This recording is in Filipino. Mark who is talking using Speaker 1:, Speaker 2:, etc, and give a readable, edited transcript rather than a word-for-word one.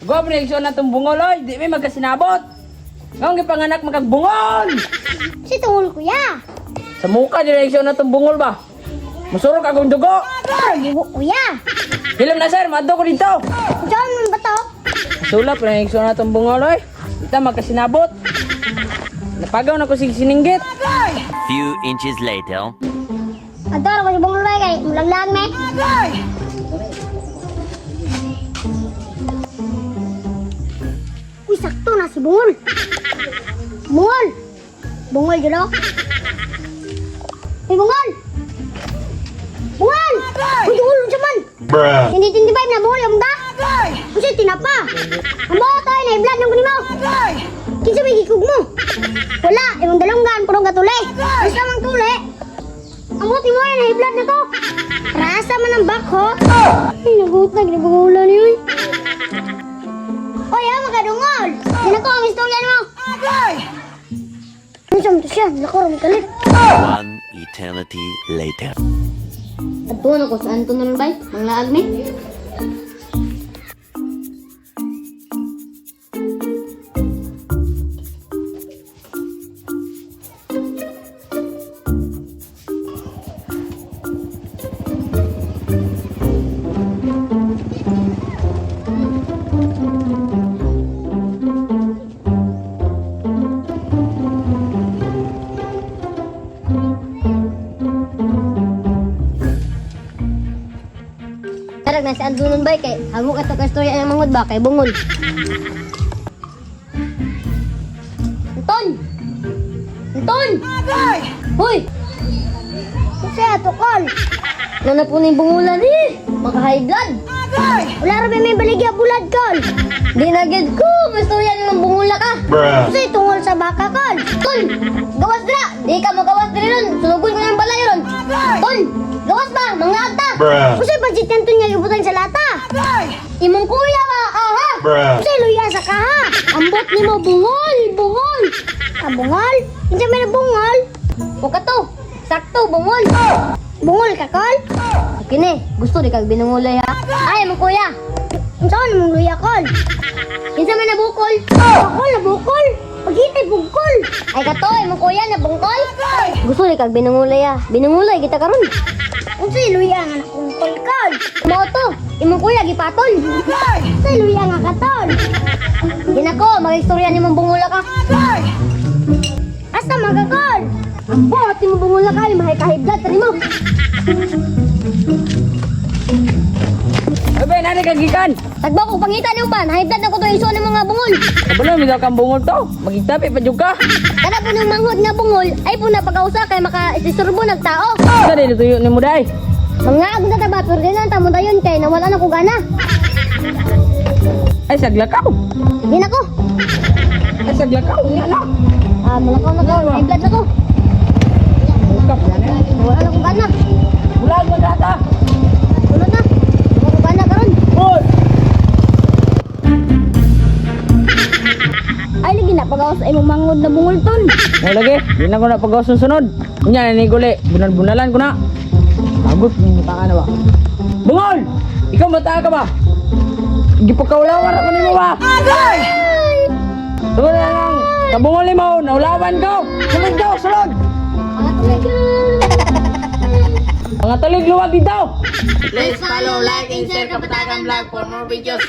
Speaker 1: Gwa reaksyon na itong bungol oy, di may magkasinabot. Ngayong gipanganak magkagbungol.
Speaker 2: Si tungol kuya.
Speaker 1: Sa mukha di reaksyon na itong bungol ba? Masurok akong dugo.
Speaker 2: Buho kuya.
Speaker 1: Hilom na sir, madto ko dito.
Speaker 2: Diyan man ba to?
Speaker 1: Sulap reaksyon na itong bungol oy. Kita magkasinabot. Napagaw na ko si sininggit.
Speaker 3: Few inches later.
Speaker 2: Adoro ko si bungol bay kay mulaglag me. Uy, sakto na si bungol. Bungol. Bungol dito. Hey, bungol. Bungol. Uy, bungol man.
Speaker 3: Bruh.
Speaker 2: Hindi 25 na bungol yung da. Uy, tinapa. Amo tayo na i-vlog ng kunin mo. Kinsa may gikog mo? Wala, yung dalunggan, puro gatuli. Basta mang tuli. Amo, timoy na i-vlog na to. Rasa man ang bakho. Ay, nagutag, nabungulan yun. Oy, makadungol. Yan ako ang istorya mo. Ano siya mo siya? Nakuro mo kalit.
Speaker 3: One eternity later.
Speaker 2: Ato na ko saan to naman bay? Manglaag ni? Tarag na si Andunon bay kay amo ka to ka istorya ng mangod ba kay bungol. Anton! Anton! Hoy! Kasi ato kol. Nana po na yung bungulan eh. Maka high blood. Wala rin may baligya bulad kol. Di na gid ko. Istorya ng bungula ka.
Speaker 3: Bruh.
Speaker 2: Kasi tungol sa baka kol. Ton! Gawas dira! Di ka magawas dira ron. Sulugol ko ng balay ron. Ton! Gawas ba? Mga ata!
Speaker 3: Bruh.
Speaker 2: Kasi budget yan to niya ibutang sa lata. Imong kuya ba? Aha!
Speaker 3: Bruh.
Speaker 2: Kasi luya sa kaha. Ambot ni mo bungol. Bungol. Ah, bungol? Hindi may na bungol. O ka to. Sakto, bungol. Bungol ka, kol? Kini, gusto di kag binungulay ha? Ay, imong kuya. Saan mong luya, kol? Kinsa may nabukol? Ako nabukol. Pagkitay bungkol. Ay kato, imong kuya nabungkol? Gusto di kag binungulay ha? Binungulay kita karon. Unsay luya nga nakungkol, kol? Mao to, imong kuya gipatol. Unsay luya nga katol? Ginako, mag-istorya nimong bungula ka. Asa magakol? Ang bot imong bungula ka, mahay kahiblat tani mo.
Speaker 1: Abay, nari kagikan.
Speaker 2: Tagba ko pangita niyo ba? Nahiblat na ko to iso ni mga bungol.
Speaker 1: Kabalo, may kang bungol to. Magigtapi pa dyan ka.
Speaker 2: Kada po ng manghod nga bungol ay po napagausa kay maka-isturbo nagtao.
Speaker 1: Sa rin ito yun ni Muday.
Speaker 2: Mga agad na taba, pero din ang tamo dayon kay nawala na ko gana.
Speaker 1: Ay, saglakaw.
Speaker 2: Di na ko.
Speaker 1: Ay, saglakaw. Nga na.
Speaker 2: Malakaw na ko. Nahiblat na ko. Nawala na ko gana.
Speaker 1: Bulag mo data.
Speaker 2: Tulad na. Nawala ko gana karon.
Speaker 1: Bul.
Speaker 2: Ay lagi na pag-awas ay mong manghod na bungol ton.
Speaker 1: Ngayon lagi, di na ko na pag-sunod. Kunya, naniguli. Bunal-bunalan ko na. Agot, may mata ka na ba? Bungol! Ikaw mata ka ba? Gipagkaulawan ako ni mo ba? Tungkol na lang. Kabungol ni mo, naulawan ko. Sunod daw, sunod.
Speaker 2: Mga tulig.
Speaker 1: Mga tulig luwag dito.
Speaker 4: Please follow, like, and share Kapatagan Vlog for more videos.